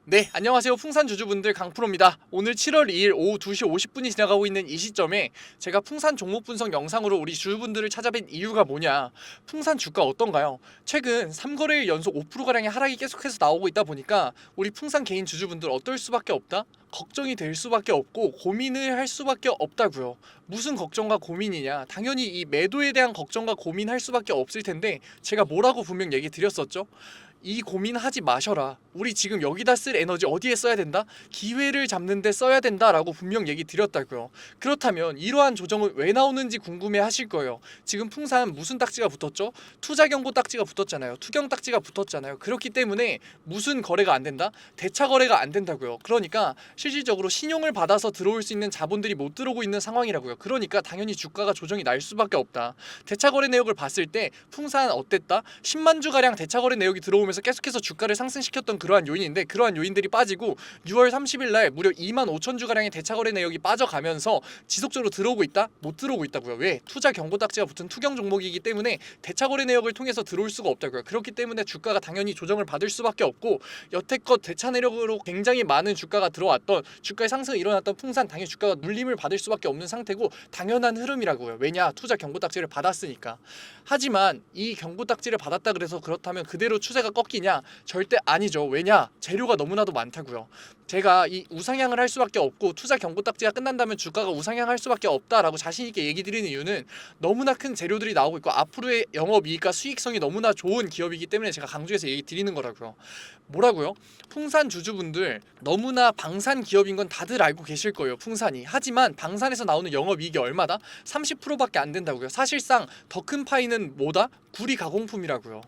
네, 안녕하세요. 풍산주주분들 강프로입니다. 오늘 7월 2일 오후 2시 50분이 지나가고 있는 이 시점에 제가 풍산 종목 분석 영상으로 우리 주주분들을 찾아뵌 이유가 뭐냐, 풍산 주가 어떤가요? 최근 3거래일 연속 5%가량의 하락이 계속해서 나오고 있다 보니까 우리 풍산 개인 주주분들 어떨 수밖에 없다? 걱정이 될 수밖에 없고 고민을 할 수밖에 없다고요. 무슨 걱정과 고민이냐? 당연히 이 매도에 대한 걱정과 고민할 수밖에 없을 텐데 제가 뭐라고 분명 얘기 드렸었죠? 이 고민하지 마셔라. 우리 지금 여기다 쓸 에너지 어디에 써야 된다? 기회를 잡는 데 써야 된다라고 분명 얘기 드렸다고요. 그렇다면 이러한 조정은 왜 나오는지 궁금해 하실 거예요. 지금 풍산 무슨 딱지가 붙었죠? 투자 경고 딱지가 붙었잖아요. 투경 딱지가 붙었잖아요. 그렇기 때문에 무슨 거래가 안 된다? 대차 거래가 안 된다고요. 그러니까 실질적으로 신용을 받아서 들어올 수 있는 자본들이 못 들어오고 있는 상황이라고요. 그러니까 당연히 주가가 조정이 날 수밖에 없다. 대차 거래 내역을 봤을 때 풍산 어땠다? 10만 주 가량 대차 거래 내역이 들어오면서 계속해서 주가를 상승시켰던 그러한 요인인데, 그러한 요인들이 빠지고 6월 30일 날 무려 2만 5천 주 가량의 대차 거래 내역이 빠져가면서 지속적으로 들어오고 있다? 못 들어오고 있다고요. 왜? 투자 경고 딱지가 붙은 투경 종목이기 때문에 대차 거래 내역을 통해서 들어올 수가 없다고요. 그렇기 때문에 주가가 당연히 조정을 받을 수밖에 없고, 여태껏 대차 내역으로 굉장히 많은 주가가 들어왔던, 주가의 상승이 일어났던 풍산, 당연히 주가가 눌림을 받을 수밖에 없는 상태고 당연한 흐름이라고요. 왜냐? 투자 경고 딱지를 받았으니까. 하지만 이 경고 딱지를 받았다 그래서 그렇다면 그대로 추세가 꺾이냐? 절대 아니죠. 왜냐? 재료가 너무나도 많다고요. 제가 이 우상향을 할 수밖에 없고 투자 경고 딱지가 끝난다면 주가가 우상향할 수밖에 없다라고 자신있게 얘기 드리는 이유는 너무나 큰 재료들이 나오고 있고 앞으로의 영업이익과 수익성이 너무나 좋은 기업이기 때문에 제가 강조해서 얘기 드리는 거라고요. 뭐라고요? 풍산 주주분들 너무나 방산 기업인 건 다들 알고 계실 거예요. 풍산이. 하지만 방산에서 나오는 영업이익이 얼마다? 30%밖에 안 된다고요. 사실상 더 큰 파이는 뭐다? 구리 가공품이라고요.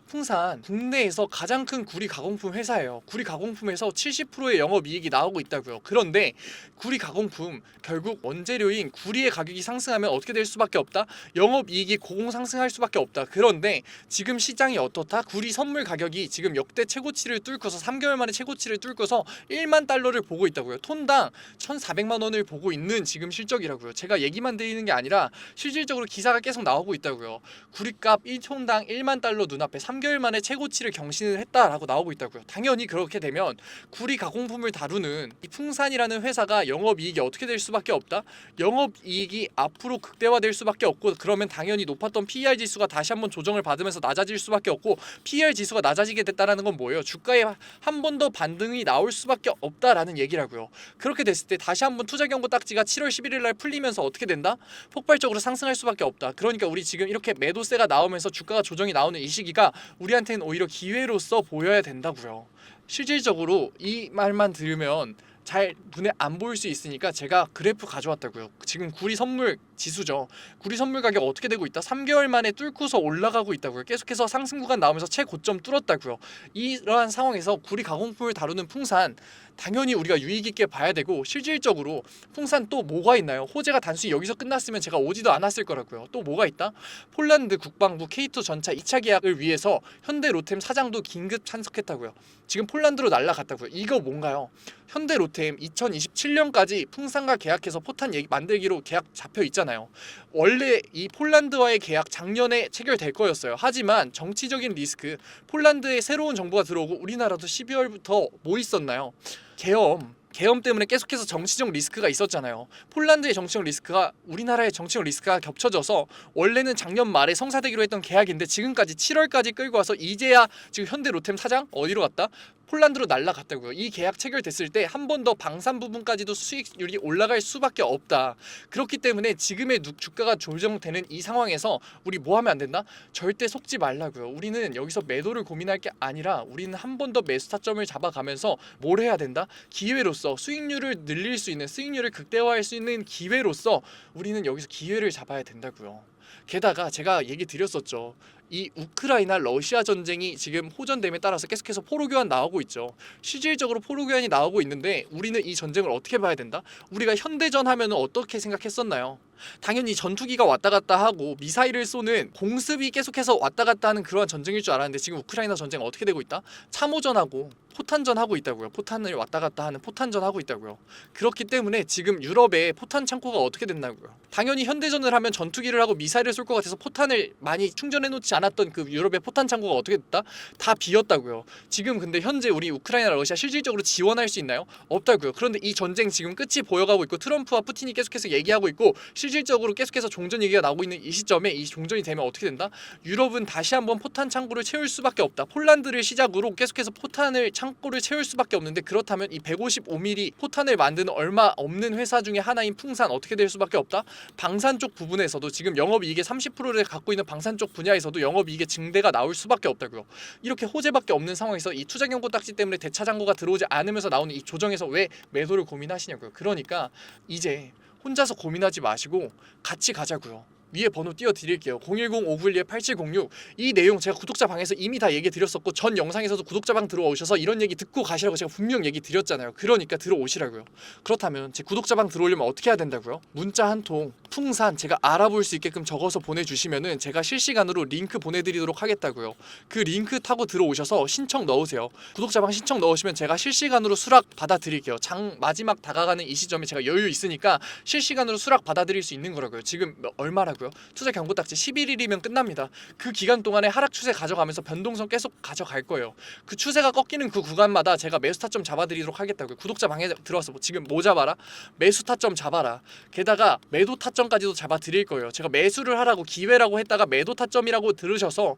풍산 국내에서 가장 큰 구리 가공품 회사예요. 구리 가공품에서 70%의 영업이익이 나오고 있다고요. 그런데 구리 가공품, 결국 원재료인 구리의 가격이 상승하면 어떻게 될 수밖에 없다? 영업이익이 고공 상승할 수밖에 없다. 그런데 지금 시장이 어떻다? 구리 선물 가격이 지금 역대 최고치를 뚫고서 3개월 만에 최고치를 뚫고서 1만 달러를 보고 있다고요. 톤당 1,400만 원을 보고 있는 지금 실적이라고요. 제가 얘기만 드리는 게 아니라 실질적으로 기사가 계속 나오고 있다고요. 구리값 1톤당 1만 달러 눈앞에 3개월 만에 최고치를 경신을 했다라고 나오고 있다고요. 당연히 그렇게 되면 구리 가공품을 다루는 이 풍산이라는 회사가 영업이익이 어떻게 될 수밖에 없다? 영업이익이 앞으로 극대화될 수밖에 없고, 그러면 당연히 높았던 PER 지수가 다시 한번 조정을 받으면서 낮아질 수밖에 없고, PER 지수가 낮아지게 됐다는 건 뭐예요? 주가에 한 번 더 반등이 나올 수밖에 없다라는 얘기라고요. 그렇게 됐을 때 다시 한번 투자 경고 딱지가 7월 11일 날 풀리면서 어떻게 된다? 폭발적으로 상승할 수밖에 없다. 그러니까 우리 지금 이렇게 매도세가 나오면서 주가가 조정이 나오는 이 시기가 우리한테는 오히려 기회로서 보여야 된다고요. 실질적으로 이 말만 들으면 잘 눈에 안 보일 수 있으니까 제가 그래프 가져왔다고요. 지금 구리 선물 지수죠. 구리 선물 가격 어떻게 되고 있다? 3개월 만에 뚫고서 올라가고 있다고요. 계속해서 상승 구간 나오면서 최고점 뚫었다고요. 이러한 상황에서 구리 가공품을 다루는 풍산, 당연히 우리가 유익 있게 봐야 되고, 실질적으로 풍산 또 뭐가 있나요? 호재가 단순히 여기서 끝났으면 제가 오지도 않았을 거라고요. 또 뭐가 있다? 폴란드 국방부 K2 전차 2차 계약을 위해서 현대 로템 사장도 긴급 참석했다고요. 지금 폴란드로 날아갔다고요. 이거 뭔가요? 현대 로템 2027년까지 풍산과 계약해서 포탄 만들기로 계약 잡혀 있잖아요. 원래 이 폴란드와의 계약 작년에 체결될 거였어요. 하지만 정치적인 리스크, 폴란드에 새로운 정부가 들어오고 우리나라도 12월부터 뭐 있었나요? 계엄 때문에 계속해서 정치적 리스크가 있었잖아요. 폴란드의 정치적 리스크가 우리나라의 정치적 리스크가 겹쳐져서 원래는 작년 말에 성사되기로 했던 계약인데 지금까지 7월까지 끌고 와서 이제야 지금 현대 로템 사장 어디로 갔다? 폴란드로 날아갔다고요. 이 계약 체결됐을 때 한 번 더 방산 부분까지도 수익률이 올라갈 수밖에 없다. 그렇기 때문에 지금의 주가가 조정되는 이 상황에서 우리 뭐 하면 안 된다? 절대 속지 말라고요. 우리는 여기서 매도를 고민할 게 아니라 우리는 한 번 더 매수 타점을 잡아가면서 뭘 해야 된다? 기회로서 수익률을 늘릴 수 있는, 수익률을 극대화할 수 있는 기회로서 우리는 여기서 기회를 잡아야 된다고요. 게다가 제가 얘기 드렸었죠. 이 우크라이나 러시아 전쟁이 지금 호전됨에 따라서 계속해서 포로 교환 나오고 있죠. 실질적으로 포로 교환이 나오고 있는데 우리는 이 전쟁을 어떻게 봐야 된다? 우리가 현대전 하면은 어떻게 생각했었나요? 당연히 전투기가 왔다 갔다 하고 미사일을 쏘는 공습이 계속해서 왔다 갔다 하는 그러한 전쟁일 줄 알았는데 지금 우크라이나 전쟁 어떻게 되고 있다? 참호전하고 포탄전 하고 있다고요. 포탄을 왔다 갔다 하는 포탄전 하고 있다고요. 그렇기 때문에 지금 유럽의 포탄 창고가 어떻게 됐나고요. 당연히 현대전을 하면 전투기를 하고 미사일을 쏠 것 같아서 포탄을 많이 충전해 놓지 않았던 그 유럽의 포탄 창고가 어떻게 됐다? 다 비었다고요. 지금 근데 현재 우리 우크라이나 러시아 실질적으로 지원할 수 있나요? 없다고요. 그런데 이 전쟁 지금 끝이 보여가고 있고 트럼프와 푸틴이 계속해서 얘기하고 있고 실질적으로 계속해서 종전 얘기가 나오고 있는 이 시점에 이 종전이 되면 어떻게 된다? 유럽은 다시 한번 포탄 창고를 채울 수밖에 없다. 폴란드를 시작으로 계속해서 포탄을 창고를 채울 수밖에 없는데 그렇다면 이 155mm 포탄을 만드는 얼마 없는 회사 중에 하나인 풍산 어떻게 될 수밖에 없다? 방산 쪽 부분에서도 지금 영업이익의 30%를 갖고 있는 방산 쪽 분야에서도 영업이익의 증대가 나올 수밖에 없다고요. 이렇게 호재밖에 없는 상황에서 이 투자경고 딱지 때문에 대차장고가 들어오지 않으면서 나오는 이 조정에서 왜 매도를 고민하시냐고요. 그러니까 이제 혼자서 고민하지 마시고 같이 가자고요. 위에 번호 띄워드릴게요. 010-591-8706. 이 내용 제가 구독자 방에서 이미 다 얘기 드렸었고 전 영상에서도 구독자 방 들어오셔서 이런 얘기 듣고 가시라고 제가 분명 얘기 드렸잖아요. 그러니까 들어오시라고요. 그렇다면 제 구독자 방 들어오려면 어떻게 해야 된다고요? 문자 한 통 풍산 제가 알아볼 수 있게끔 적어서 보내주시면은 제가 실시간으로 링크 보내드리도록 하겠다고요. 그 링크 타고 들어오셔서 신청 넣으세요. 구독자 방 신청 넣으시면 제가 실시간으로 수락 받아드릴게요. 장 마지막 다가가는 이 시점에 제가 여유 있으니까 실시간으로 수락 받아드릴 수 있는 거라고요. 지금 얼마라고요? 투자 경고 딱지 11일이면 끝납니다. 그 기간 동안에 하락 추세 가져가면서 변동성 계속 가져갈 거예요. 그 추세가 꺾이는 그 구간마다 제가 매수 타점 잡아드리도록 하겠다고요. 구독자 방에 들어와서 지금 뭐 잡아라? 매수 타점 잡아라. 게다가 매도 타점까지도 잡아드릴 거예요. 제가 매수를 하라고 기회라고 했다가 매도 타점이라고 들으셔서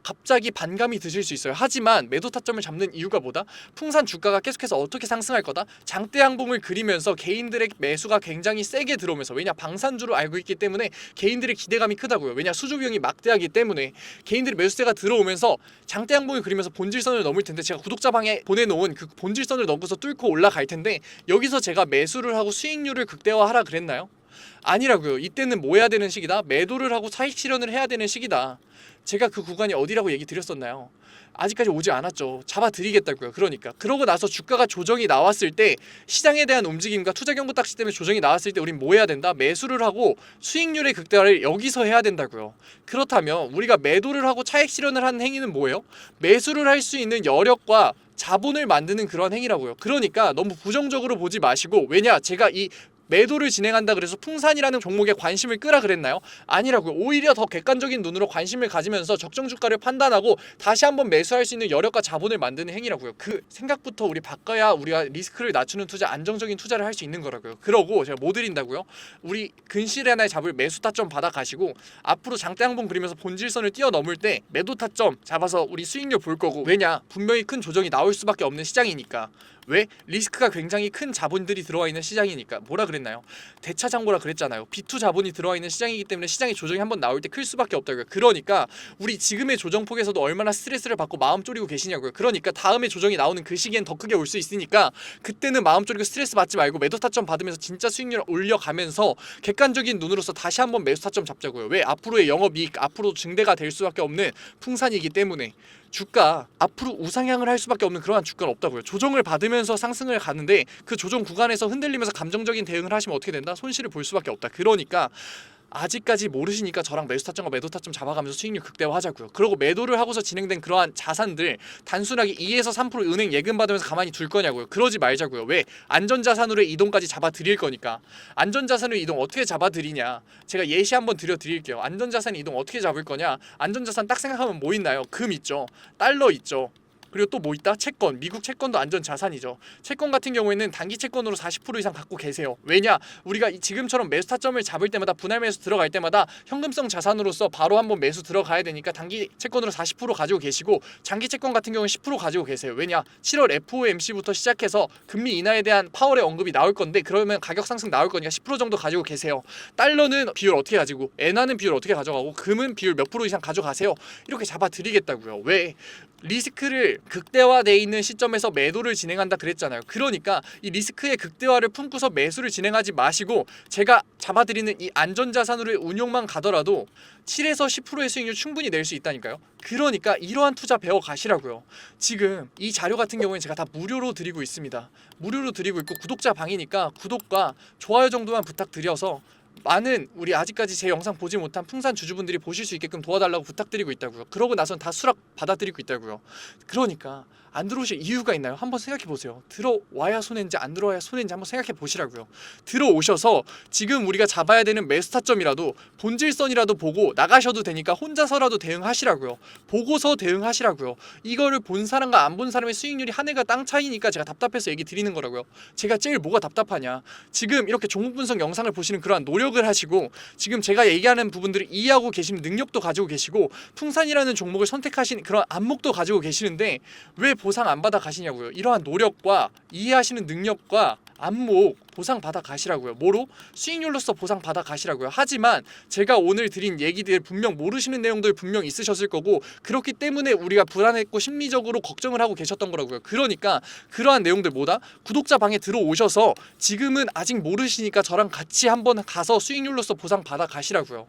갑자기 반감이 드실 수 있어요. 하지만 매도 타점을 잡는 이유가 뭐다? 풍산 주가가 계속해서 어떻게 상승할 거다? 장대 양봉을 그리면서 개인들의 매수가 굉장히 세게 들어오면서 왜냐 방산주로 알고 있기 때문에 개인들의 기대감이 크다고요. 왜냐 수주 비용이 막대하기 때문에 개인들의 매수세가 들어오면서 장대 양봉을 그리면서 본질선을 넘을 텐데 제가 구독자 방에 보내놓은 그 본질선을 넘고서 뚫고 올라갈 텐데 여기서 제가 매수를 하고 수익률을 극대화하라 그랬나요? 아니라고요. 이때는 뭐 해야 되는 시기다? 매도를 하고 차익 실현을 해야 되는 시기다. 제가 그 구간이 어디라고 얘기 드렸었나요? 아직까지 오지 않았죠. 잡아드리겠다고요. 그러니까 그러고 나서 주가가 조정이 나왔을 때 시장에 대한 움직임과 투자 경고 딱지 때문에 조정이 나왔을 때 우린 뭐 해야 된다? 매수를 하고 수익률의 극대화를 여기서 해야 된다고요. 그렇다면 우리가 매도를 하고 차익 실현을 하는 행위는 뭐예요? 매수를 할 수 있는 여력과 자본을 만드는 그런 행위라고요. 그러니까 너무 부정적으로 보지 마시고 왜냐 제가 이 매도를 진행한다 그래서 풍산이라는 종목에 관심을 끄라 그랬나요? 아니라고요. 오히려 더 객관적인 눈으로 관심을 가지면서 적정 주가를 판단하고 다시 한번 매수할 수 있는 여력과 자본을 만드는 행위라고요. 그 생각부터 우리 바꿔야 우리가 리스크를 낮추는 투자, 안정적인 투자를 할 수 있는 거라고요. 그러고 제가 뭐 드린다고요? 우리 근실에 하나의 잡을 매수 타점 받아 가시고 앞으로 장대 양봉 그리면서 본질선을 뛰어넘을 때 매도 타점 잡아서 우리 수익률 볼 거고 왜냐? 분명히 큰 조정이 나올 수밖에 없는 시장이니까. 왜? 리스크가 굉장히 큰 자본들이 들어와 있는 시장이니까. 뭐라 그랬나요? 대차장고라 그랬잖아요. B2 자본이 들어와 있는 시장이기 때문에 시장의 조정이 한번 나올 때 클 수밖에 없다고요. 그러니까 우리 지금의 조정폭에서도 얼마나 스트레스를 받고 마음 졸이고 계시냐고요. 그러니까 다음에 조정이 나오는 그 시기엔 더 크게 올 수 있으니까 그때는 마음 졸이고 스트레스 받지 말고 매도 타점 받으면서 진짜 수익률 올려가면서 객관적인 눈으로서 다시 한번 매수 타점 잡자고요. 왜? 앞으로의 영업이익, 앞으로 증대가 될 수밖에 없는 풍산이기 때문에 주가 앞으로 우상향을 할 수밖에 없는 그러한 주가는 없다고요. 조정을 받으면서 상승을 가는데 그 조정 구간에서 흔들리면서 감정적인 대응을 하시면 어떻게 된다? 손실을 볼 수밖에 없다. 그러니까 아직까지 모르시니까 저랑 매수 타점과 매도 타점 잡아가면서 수익률 극대화하자고요. 그리고 매도를 하고서 진행된 그러한 자산들 단순하게 2에서 3% 은행 예금 받으면서 가만히 둘 거냐고요. 그러지 말자고요. 왜? 안전자산으로의 이동까지 잡아드릴 거니까. 안전자산의 이동 어떻게 잡아드리냐. 제가 예시 한번 드려드릴게요. 안전자산 이동 어떻게 잡을 거냐. 안전자산 딱 생각하면 뭐 있나요? 금 있죠. 달러 있죠. 그리고 또 뭐 있다? 채권. 미국 채권도 안전 자산이죠. 채권 같은 경우에는 단기 채권으로 40% 이상 갖고 계세요. 왜냐? 우리가 지금처럼 매수 타점을 잡을 때마다 분할 매수 들어갈 때마다 현금성 자산으로서 바로 한번 매수 들어가야 되니까 단기 채권으로 40% 가지고 계시고 장기 채권 같은 경우는 10% 가지고 계세요. 왜냐? 7월 FOMC부터 시작해서 금리 인하에 대한 파월의 언급이 나올 건데 그러면 가격 상승 나올 거니까 10% 정도 가지고 계세요. 달러는 비율 어떻게 가지고 엔화는 비율 어떻게 가져가고 금은 비율 몇 프로 이상 가져가세요. 이렇게 잡아드리겠다고요. 왜? 리스크를 극대화되어 있는 시점에서 매도를 진행한다 그랬잖아요. 그러니까 이 리스크의 극대화를 품고서 매수를 진행하지 마시고 제가 잡아드리는 이 안전자산으로의 운용만 가더라도 7에서 10%의 수익률 충분히 낼 수 있다니까요. 그러니까 이러한 투자 배워 가시라고요. 지금 이 자료 같은 경우에는 제가 다 무료로 드리고 있습니다. 무료로 드리고 있고 구독자 방이니까 구독과 좋아요 정도만 부탁드려서 많은 우리 아직까지 제 영상 보지 못한 풍산 주주분들이 보실 수 있게끔 도와달라고 부탁드리고 있다고요. 그러고 나선 다 수락 받아들이고 있다고요. 그러니까 안 들어오실 이유가 있나요? 한번 생각해 보세요. 들어와야 손해인지 안 들어와야 손해인지 한번 생각해 보시라고요. 들어오셔서 지금 우리가 잡아야 되는 매수 타점이라도 본질선이라도 보고 나가셔도 되니까 혼자서라도 대응하시라고요. 보고서 대응하시라고요. 이거를 본 사람과 안 본 사람의 수익률이 하늘과 땅 차이니까 제가 답답해서 얘기 드리는 거라고요. 제가 제일 뭐가 답답하냐, 지금 이렇게 종목 분석 영상을 보시는 그러한 노력을 하시고 지금 제가 얘기하는 부분들을 이해하고 계시는 능력도 가지고 계시고 풍산이라는 종목을 선택하신 그런 안목도 가지고 계시는데 왜 보상 안 받아 가시냐고요. 이러한 노력과 이해하시는 능력과 안목 보상 받아 가시라고요. 뭐로? 수익률로서 보상 받아 가시라고요. 하지만 제가 오늘 드린 얘기들 분명 모르시는 내용들 분명 있으셨을 거고 그렇기 때문에 우리가 불안했고 심리적으로 걱정을 하고 계셨던 거라고요. 그러니까 그러한 내용들 뭐다? 구독자 방에 들어오셔서 지금은 아직 모르시니까 저랑 같이 한번 가서 수익률로서 보상 받아 가시라고요.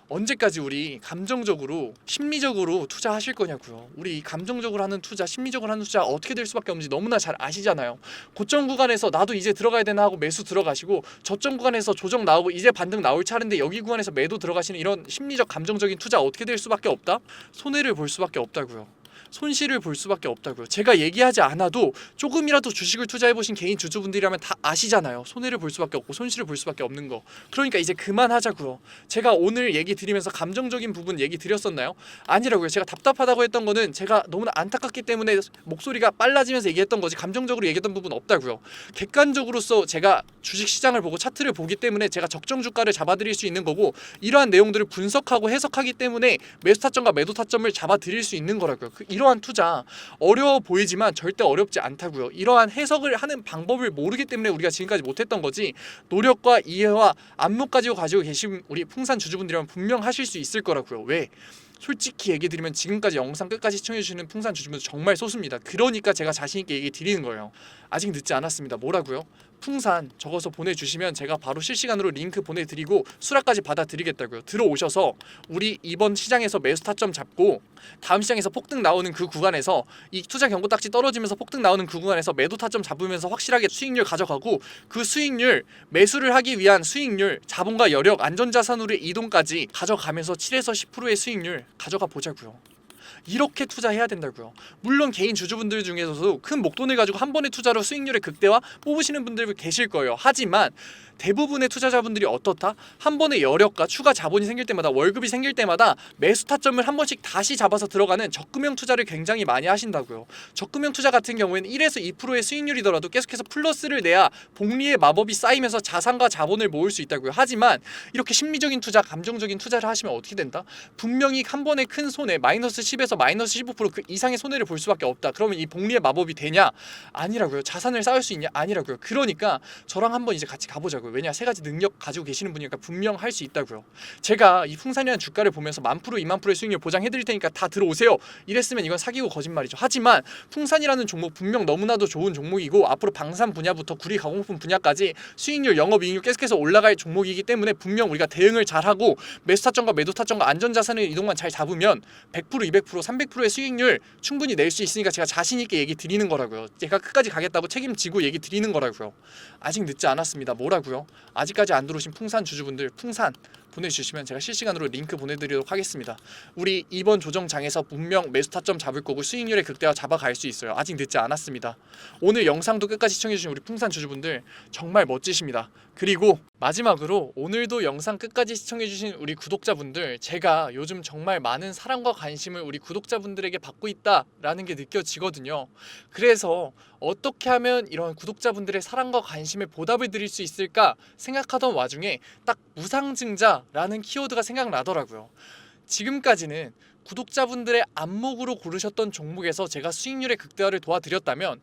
언제까지 우리 감정적으로 심리적으로 투자하실 거냐고요. 우리 감정적으로 하는 투자, 심리적으로 하는 투자 어떻게 될 수밖에 없는지 너무나 잘 아시잖아요. 고점 구간에서 나도 이제 들어가야 되나 하고 매수 들어가시고 저점 구간에서 조정 나오고 이제 반등 나올 차례인데 여기 구간에서 매도 들어가시는 이런 심리적 감정적인 투자 어떻게 될 수밖에 없다? 손해를 볼 수밖에 없다고요. 손실을 볼 수밖에 없다고요. 제가 얘기하지 않아도 조금이라도 주식을 투자해보신 개인 주주분들이라면 다 아시잖아요. 손해를 볼 수밖에 없고 손실을 볼 수밖에 없는 거. 그러니까 이제 그만하자고요. 제가 오늘 얘기 드리면서 감정적인 부분 얘기 드렸었나요? 아니라고요. 제가 답답하다고 했던 거는 제가 너무나 안타깝기 때문에 목소리가 빨라지면서 얘기했던 거지 감정적으로 얘기했던 부분 없다고요. 객관적으로서 제가 주식시장을 보고 차트를 보기 때문에 제가 적정 주가를 잡아드릴 수 있는 거고 이러한 내용들을 분석하고 해석하기 때문에 매수 타점과 매도 타점을 잡아드릴 수 있는 거라고요. 이러한 투자 어려워 보이지만 절대 어렵지 않다고요. 이러한 해석을 하는 방법을 모르기 때문에 우리가 지금까지 못했던 거지 노력과 이해와 안목 가지고 계신 우리 풍산 주주분들이라면 분명 하실 수 있을 거라고요. 왜? 솔직히 얘기 드리면 지금까지 영상 끝까지 시청해주시는 풍산 주주분들 정말 소수입니다. 그러니까 제가 자신있게 얘기 드리는 거예요. 아직 늦지 않았습니다. 뭐라고요? 풍산 적어서 보내주시면 제가 바로 실시간으로 링크 보내드리고 수락까지 받아드리겠다고요. 들어오셔서 우리 이번 시장에서 매수 타점 잡고 다음 시장에서 폭등 나오는 그 구간에서 이 투자 경고 딱지 떨어지면서 폭등 나오는 그 구간에서 매도 타점 잡으면서 확실하게 수익률 가져가고 그 수익률 매수를 하기 위한 수익률 자본과 여력 안전자산으로의 이동까지 가져가면서 7에서 10%의 수익률 가져가 보자고요. 이렇게 투자해야 된다고요. 물론 개인 주주분들 중에서도 큰 목돈을 가지고 한 번의 투자로 수익률의 극대화 뽑으시는 분들 계실 거예요. 하지만 대부분의 투자자분들이 어떻다? 한 번의 여력과 추가 자본이 생길 때마다 월급이 생길 때마다 매수 타점을 한 번씩 다시 잡아서 들어가는 적금형 투자를 굉장히 많이 하신다고요. 적금형 투자 같은 경우에는 1에서 2%의 수익률이더라도 계속해서 플러스를 내야 복리의 마법이 쌓이면서 자산과 자본을 모을 수 있다고요. 하지만 이렇게 심리적인 투자, 감정적인 투자를 하시면 어떻게 된다? 분명히 한 번의 큰 손해 마이너스 10에서 마이너스 15%그 이상의 손해를 볼 수밖에 없다. 그러면 이 복리의 마법이 되냐? 아니라고요. 자산을 쌓을 수 있냐? 아니라고요. 그러니까 저랑 한번 이제 같이 가보자고요. 왜냐? 세 가지 능력 가지고 계시는 분이니까 분명 할 수 있다고요. 제가 이 풍산이라는 주가를 보면서 1000%, 2000%의 수익률 보장해드릴 테니까 다 들어오세요. 이랬으면 이건 사기고 거짓말이죠. 하지만 풍산이라는 종목 분명 너무나도 좋은 종목이고 앞으로 방산 분야부터 구리 가공품 분야까지 수익률, 영업이익률 계속해서 올라갈 종목이기 때문에 분명 우리가 대응을 잘하고 매수 타점과 매도 타점과 안전자산의 이동만 잘 잡으면 100%, 200%, 300%의 수익률 충분히 낼 수 있으니까 제가 자신 있게 얘기 드리는 거라고요. 제가 끝까지 가겠다고 책임지고 얘기 드리는 거라고요. 아직 늦지 않았습니다. 뭐라고요? 아직까지 안 들어오신 풍산 주주분들 풍산 보내주시면 제가 실시간으로 링크 보내드리도록 하겠습니다. 우리 이번 조정장에서 분명 매수 타점 잡을 거고 수익률의 극대화 잡아갈 수 있어요. 아직 늦지 않았습니다. 오늘 영상도 끝까지 시청해주신 우리 풍산 주주분들 정말 멋지십니다. 그리고 마지막으로 오늘도 영상 끝까지 시청해주신 우리 구독자분들 제가 요즘 정말 많은 사랑과 관심을 우리 구독자분들에게 받고 있다라는 게 느껴지거든요. 그래서 어떻게 하면 이런 구독자분들의 사랑과 관심에 보답을 드릴 수 있을까 생각하던 와중에 딱 무상증자라는 키워드가 생각나더라고요. 지금까지는 구독자분들의 안목으로 고르셨던 종목에서 제가 수익률의 극대화를 도와드렸다면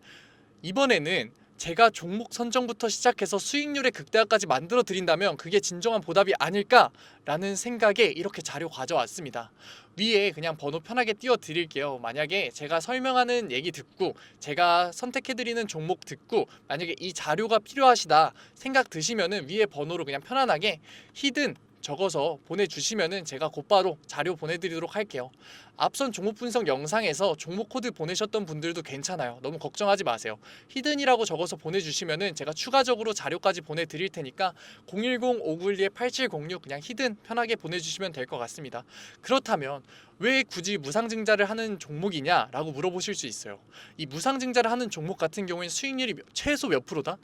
이번에는 제가 종목 선정부터 시작해서 수익률의 극대화까지 만들어 드린다면 그게 진정한 보답이 아닐까라는 생각에 이렇게 자료 가져왔습니다. 위에 그냥 번호 편하게 띄워 드릴게요. 만약에 제가 설명하는 얘기 듣고 제가 선택해 드리는 종목 듣고 만약에 이 자료가 필요하시다 생각 드시면은 위에 번호로 그냥 편안하게 히든 적어서 보내주시면은 제가 곧바로 자료 보내드리도록 할게요. 앞선 종목 분석 영상에서 종목 코드 보내셨던 분들도 괜찮아요. 너무 걱정하지 마세요. 히든이라고 적어서 보내주시면은 제가 추가적으로 자료까지 보내드릴 테니까 010-591-8706 그냥 히든 편하게 보내주시면 될 것 같습니다. 그렇다면 왜 굳이 무상증자를 하는 종목이냐 라고 물어보실 수 있어요. 이 무상증자를 하는 종목 같은 경우에는 수익률이 최소 몇 프로다?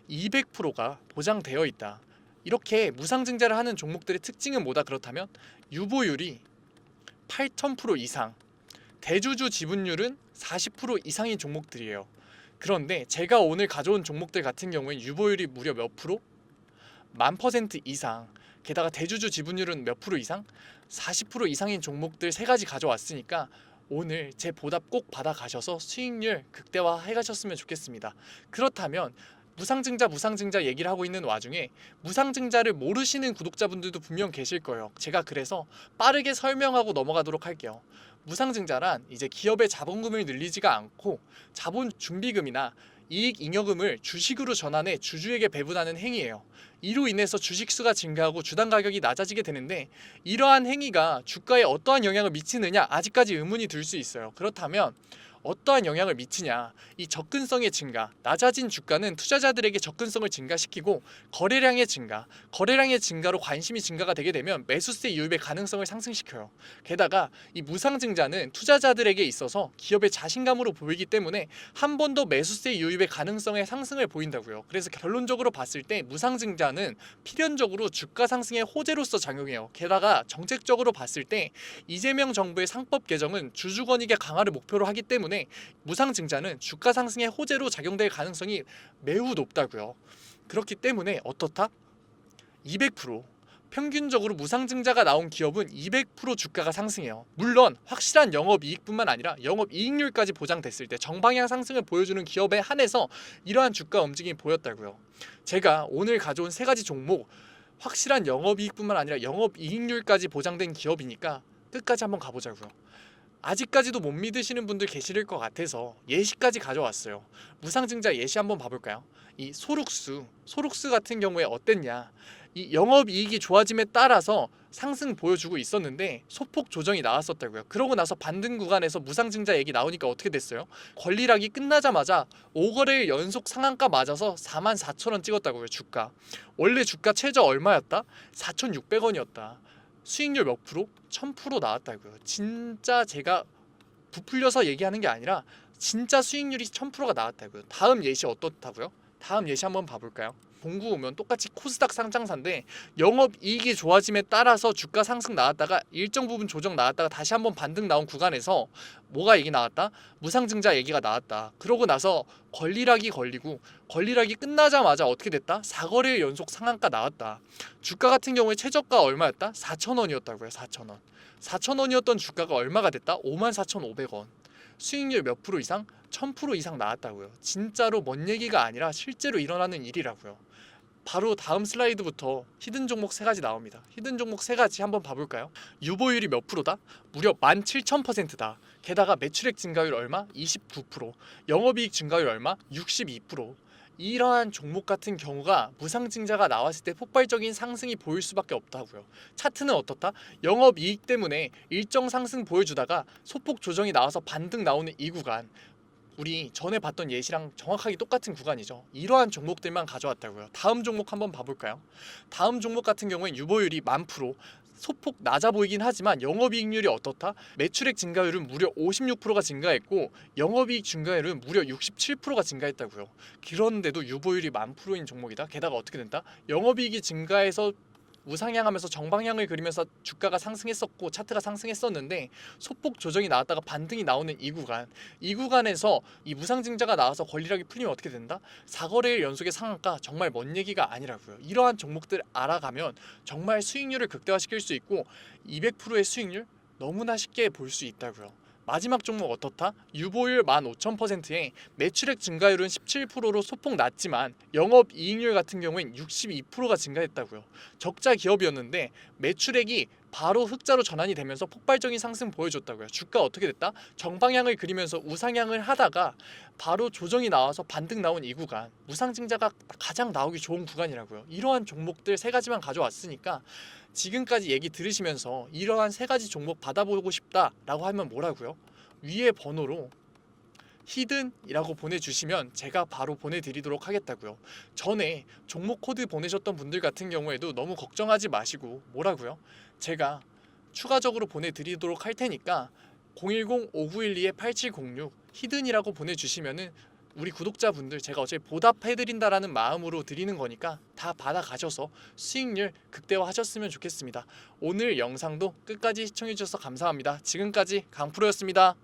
200%가 보장되어 있다. 이렇게 무상증자를 하는 종목들의 특징은 뭐다? 그렇다면 유보율이 8,000% 이상, 대주주 지분율은 40% 이상인 종목들이에요. 그런데 제가 오늘 가져온 종목들 같은 경우엔 유보율이 무려 몇 프로? 10,000% 이상, 게다가 대주주 지분율은 몇 프로 이상? 40% 이상인 종목들 세 가지 가져왔으니까 오늘 제 보답 꼭 받아가셔서 수익률 극대화 해가셨으면 좋겠습니다. 그렇다면 무상증자 얘기를 하고 있는 와중에 무상증자를 모르시는 구독자분들도 분명 계실 거예요. 제가 그래서 빠르게 설명하고 넘어가도록 할게요. 무상증자란 이제 기업의 자본금을 늘리지가 않고 자본 준비금이나 이익 잉여금을 주식으로 전환해 주주에게 배분하는 행위예요. 이로 인해서 주식수가 증가하고 주당 가격이 낮아지게 되는데 이러한 행위가 주가에 어떠한 영향을 미치느냐 아직까지 의문이 들 수 있어요. 그렇다면 어떠한 영향을 미치냐? 이 접근성의 증가, 낮아진 주가는 투자자들에게 접근성을 증가시키고 거래량의 증가로 관심이 증가가 되게 되면 매수세 유입의 가능성을 상승시켜요. 게다가 이 무상증자는 투자자들에게 있어서 기업의 자신감으로 보이기 때문에 한 번 더 매수세 유입의 가능성의 상승을 보인다고요. 그래서 결론적으로 봤을 때 무상증자는 필연적으로 주가 상승의 호재로서 작용해요. 게다가 정책적으로 봤을 때 이재명 정부의 상법 개정은 주주권익의 강화를 목표로 하기 때문에 무상증자는 주가 상승의 호재로 작용될 가능성이 매우 높다고요. 그렇기 때문에 어떻다? 200% 평균적으로 무상증자가 나온 기업은 200% 주가가 상승해요. 물론 확실한 영업이익뿐만 아니라 영업이익률까지 보장됐을 때 정방향 상승을 보여주는 기업에 한해서 이러한 주가 움직임이 보였다고요. 제가 오늘 가져온 세 가지 종목 확실한 영업이익뿐만 아니라 영업이익률까지 보장된 기업이니까 끝까지 한번 가보자고요. 아직까지도 못 믿으시는 분들 계실 것 같아서 예시까지 가져왔어요. 무상증자 예시 한번 봐볼까요? 이 소룩스 같은 경우에 어땠냐? 이 영업이익이 좋아짐에 따라서 상승 보여주고 있었는데 소폭 조정이 나왔었다고요. 그러고 나서 반등 구간에서 무상증자 얘기 나오니까 어떻게 됐어요? 권리락이 끝나자마자 5거래일 연속 상한가 맞아서 44,000원 찍었다고요. 주가 원래 주가 최저 얼마였다? 4,600원이었다. 수익률 몇 프로? 1000% 나왔다고요. 진짜 제가 부풀려서 얘기하는 게 아니라 진짜 수익률이 1000%가 나왔다고요. 다음 예시 어떻다고요? 다음 예시 한번 봐볼까요? 봉구 오면 똑같이 코스닥 상장사인데 영업이익이 좋아짐에 따라서 주가 상승 나왔다가 일정 부분 조정 나왔다가 다시 한번 반등 나온 구간에서 뭐가 얘기 나왔다? 무상증자 얘기가 나왔다. 그러고 나서 권리락이 걸리고 권리락이 끝나자마자 어떻게 됐다? 4거래일 연속 상한가 나왔다. 주가 같은 경우에 최저가 얼마였다? 4,000원이었다고요. 4,000원. 4,000원이었던 주가가 얼마가 됐다? 54,500원. 수익률 몇 프로 이상? 1000% 이상 나왔다고요. 진짜로 먼 얘기가 아니라 실제로 일어나는 일이라고요. 바로 다음 슬라이드부터 히든 종목 세 가지 나옵니다. 히든 종목 세 가지 한번 봐볼까요? 유보율이 몇 프로다? 무려 17,000%다. 게다가 매출액 증가율 얼마? 29%. 영업이익 증가율 얼마? 62%. 이러한 종목 같은 경우가 무상증자가 나왔을 때 폭발적인 상승이 보일 수밖에 없다고요. 차트는 어떻다? 영업이익 때문에 일정 상승 보여주다가 소폭 조정이 나와서 반등 나오는 이 구간, 우리 전에 봤던 예시랑 정확하게 똑같은 구간이죠. 이러한 종목들만 가져왔다고요. 다음 종목 한번 봐볼까요? 다음 종목 같은 경우엔 유보율이 10,000%, 소폭 낮아 보이긴 하지만 영업이익률이 어떻다? 매출액 증가율은 무려 56%가 증가했고 영업이익 증가율은 무려 67%가 증가했다고요. 그런데도 유보율이 10,000%인 종목이다. 게다가 어떻게 된다? 영업이익이 증가해서 우상향하면서 정방향을 그리면서 주가가 상승했었고 차트가 상승했었는데 소폭 조정이 나왔다가 반등이 나오는 이 구간에서 이 무상증자가 나와서 권리락이 풀리면 어떻게 된다? 4거래일 연속의 상한가, 정말 먼 얘기가 아니라고요. 이러한 종목들 알아가면 정말 수익률을 극대화시킬 수 있고 200%의 수익률 너무나 쉽게 볼 수 있다고요. 마지막 종목 어떻다? 유보율 15,000%에 매출액 증가율은 17%로 소폭 낮지만 영업이익률 같은 경우엔 62%가 증가했다고요. 적자 기업이었는데 매출액이 바로 흑자로 전환이 되면서 폭발적인 상승 보여줬다고요. 주가 어떻게 됐다? 정방향을 그리면서 우상향을 하다가 바로 조정이 나와서 반등 나온 이 구간, 무상증자가 가장 나오기 좋은 구간이라고요. 이러한 종목들 세 가지만 가져왔으니까 지금까지 얘기 들으시면서 이러한 3가지 종목 받아보고 싶다라고 하면 뭐라고요? 위에 번호로 히든이라고 보내주시면 제가 바로 보내드리도록 하겠다고요. 전에 종목 코드 보내셨던 분들 같은 경우에도 너무 걱정하지 마시고 뭐라고요? 제가 추가적으로 보내드리도록 할 테니까 010-5912-8706 히든이라고 보내주시면은 우리 구독자분들 제가 어차피 보답해드린다라는 마음으로 드리는 거니까 다 받아가셔서 수익률 극대화하셨으면 좋겠습니다. 오늘 영상도 끝까지 시청해주셔서 감사합니다. 지금까지 강프로였습니다.